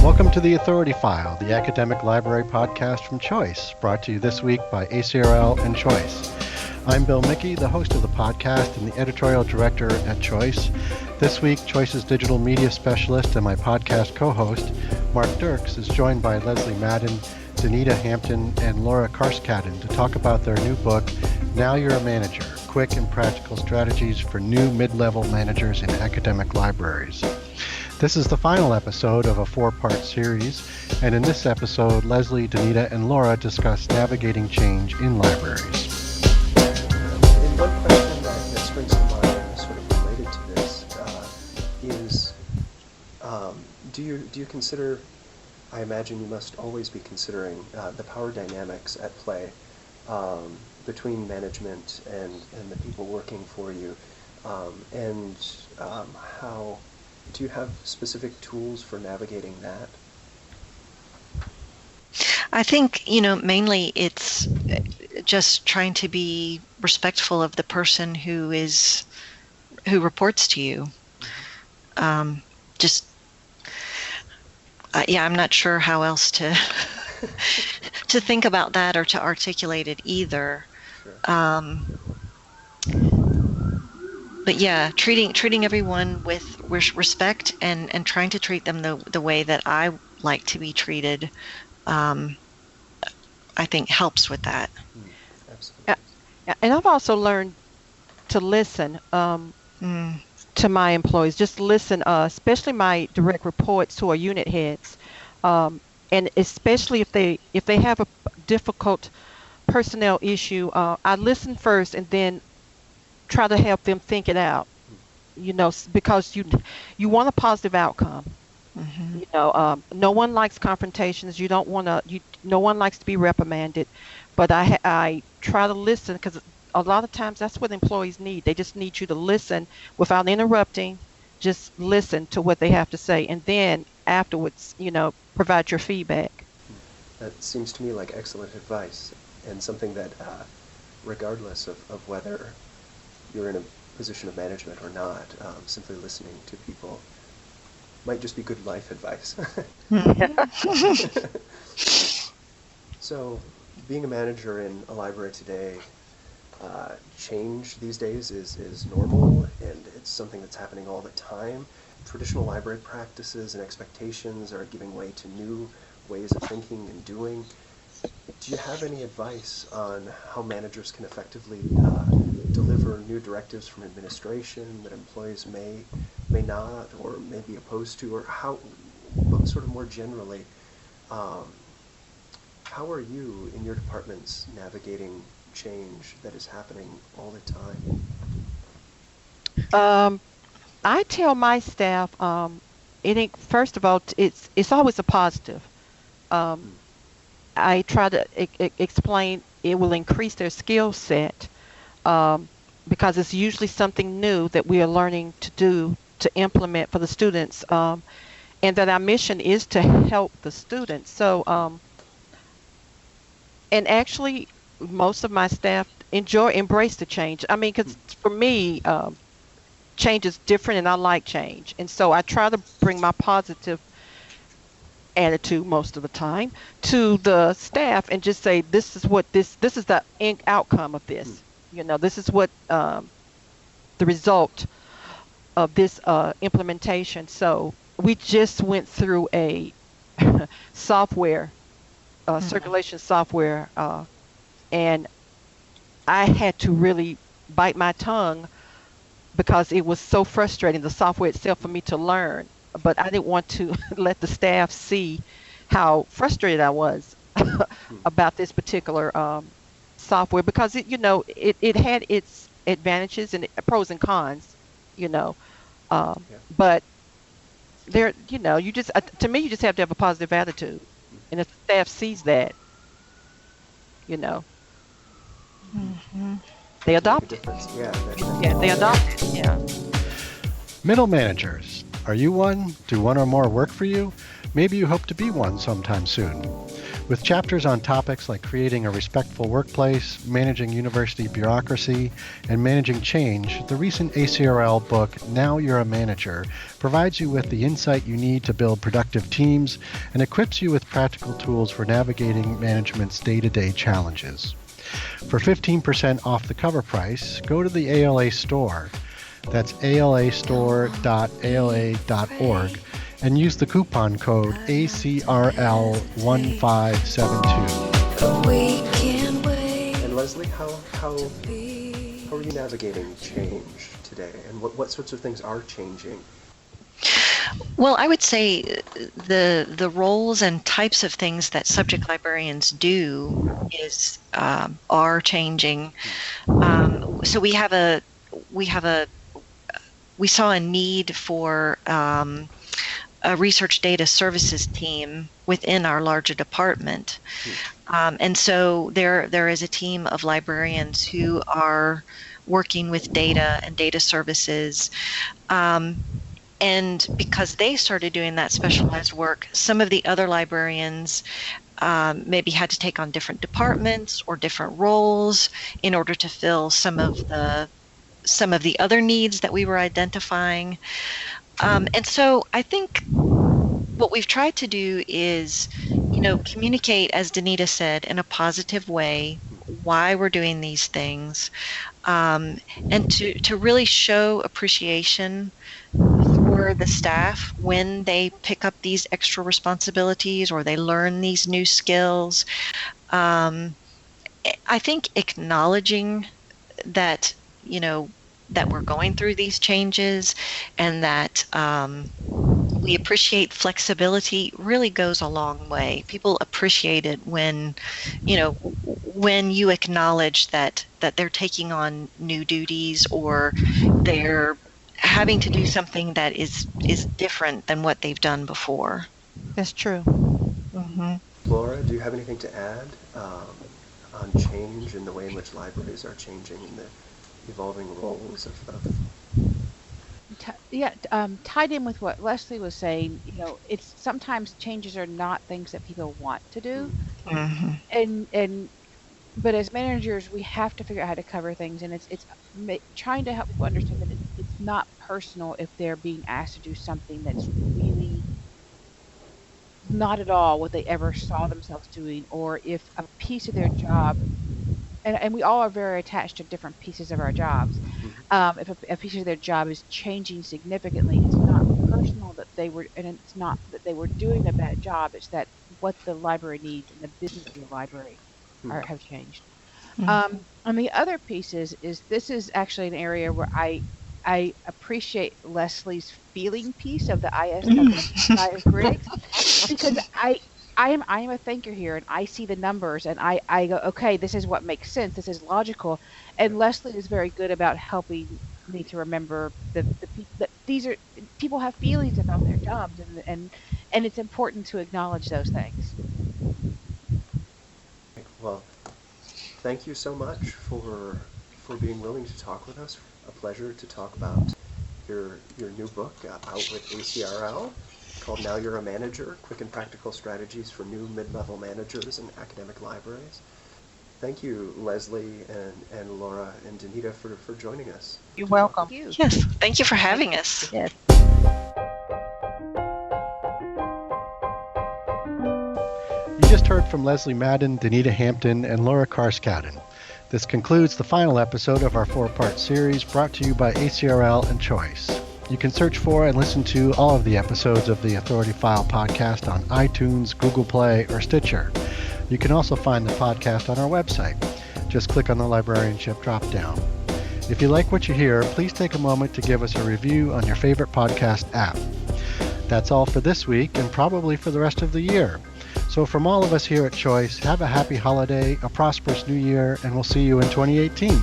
Welcome to the Authority File, the academic library podcast from Choice, brought to you this week by ACRL and Choice. I'm Bill Mickey, the host of the podcast and the editorial director at Choice. This week, Choice's digital media specialist and my podcast co-host, Mark Derks, is joined by Leslie Madden, Denita Hampton, and Laura Carscaddon to talk about their new book, Now You're a Manager, Quick and Practical Strategies for New Mid-Level Managers in Academic Libraries. This is the final episode of a four-part series, and in this episode, Leslie, Denita, and Laura discuss navigating change in libraries. And one question that springs to mind, sort of related to this, is do you consider? I imagine you must always be considering the power dynamics at play between management and the people working for you, and how. Do you have specific tools for navigating that? I think, mainly it's just trying to be respectful of the person who reports to you. I'm not sure how else to to think about that or to articulate it either. Sure. But yeah, treating everyone with respect and trying to treat them the way that I like to be treated, I think helps with that. Absolutely. And I've also learned to listen to my employees. Just listen, especially my direct reports who are unit heads, and especially if they have a difficult personnel issue, I listen first and then try to help them think it out, because you want a positive outcome. Mm-hmm. No one likes confrontations. You don't want to. No one likes to be reprimanded, but I try to listen, because a lot of times that's what employees need. They just need you to listen without interrupting. Just listen to what they have to say, and then afterwards, provide your feedback. That seems to me like excellent advice, and something that, regardless of whether you're in a position of management or not, simply listening to people might just be good life advice. So, being a manager in a library today, change these days is normal, and it's something that's happening all the time. Traditional library practices and expectations are giving way to new ways of thinking and doing. Do you have any advice on how managers can effectively deliver new directives from administration that employees may not or may be opposed to, or how, sort of more generally, how are you in your departments navigating change that is happening all the time? I tell my staff, first of all, it's always a positive. I try to explain it will increase their skill set, because it's usually something new that we are learning to do, to implement for the students, and that our mission is to help the students. So, and actually, most of my staff embrace the change. I mean, because for me, change is different, and I like change, and so I try to bring my positive attitude most of the time to the staff and just say, this is the outcome of this. This is what the result of this implementation. So we just went through a software, circulation software, and I had to really bite my tongue because it was so frustrating, the software itself, for me to learn. But I didn't want to let the staff see how frustrated I was about this particular software, because it had its advantages and pros and cons, but there, you just to me, you just have to have a positive attitude, and if the staff sees that, Mm-hmm. they adopt it. Yeah, they adopt it. Yeah. Middle managers. Are you one? Do one or more work for you? Maybe you hope to be one sometime soon. With chapters on topics like creating a respectful workplace, managing university bureaucracy, and managing change, the recent ACRL book, Now You're a Manager, provides you with the insight you need to build productive teams and equips you with practical tools for navigating management's day-to-day challenges. For 15% off the cover price, go to the ALA store. That's alastore.ala.org and use the coupon code ACRL1572. And Leslie, how are you navigating change today, and what sorts of things are changing? Well, I would say the roles and types of things that subject librarians do are changing. So we saw a need for a research data services team within our larger department. And so there is a team of librarians who are working with data and data services. And because they started doing that specialized work, some of the other librarians maybe had to take on different departments or different roles in order to fill some of the other needs that we were identifying. And so I think what we've tried to do is, communicate, as Denita said, in a positive way why we're doing these things, and to really show appreciation for the staff when they pick up these extra responsibilities or they learn these new skills. I think acknowledging that, that we're going through these changes and that we appreciate flexibility really goes a long way. People appreciate it when you acknowledge that they're taking on new duties or they're having to do something that is different than what they've done before. That's true. Mm-hmm. Laura, do you have anything to add on change and the way in which libraries are changing and the evolving roles of tied in with what Leslie was saying, it's sometimes changes are not things that people want to do, but as managers, we have to figure out how to cover things, and it's trying to help people understand that it's not personal if they're being asked to do something that's really not at all what they ever saw themselves doing, or if a piece of their job, and we all are very attached to different pieces of our jobs. If a piece of their job is changing significantly, it's not personal that they were, and it's not that they were doing a bad job. It's that what the library needs and the business of the library have changed. And the other piece is this is actually an area where I appreciate Leslie's feeling piece of the IS critics, because I am a thinker here, and I see the numbers, and I go, okay, this is what makes sense. This is logical. And Leslie is very good about helping me to remember that these are people have feelings about their jobs, and it's important to acknowledge those things. Well, thank you so much for being willing to talk with us. A pleasure to talk about your new book out with ACRL called Now You're a Manager, Quick and Practical Strategies for New Mid-Level Managers in Academic Libraries. Thank you, Leslie and Laura and Denita for joining us. You're welcome. Yes, thank you for having us. Yes. You just heard from Leslie Madden, Denita Hampton, and Laura Carscaddon. This concludes the final episode of our 4-part series brought to you by ACRL and Choice. You can search for and listen to all of the episodes of the Authority File podcast on iTunes, Google Play, or Stitcher. You can also find the podcast on our website. Just click on the librarianship drop-down. If you like what you hear, please take a moment to give us a review on your favorite podcast app. That's all for this week and probably for the rest of the year. So from all of us here at Choice, have a happy holiday, a prosperous new year, and we'll see you in 2018.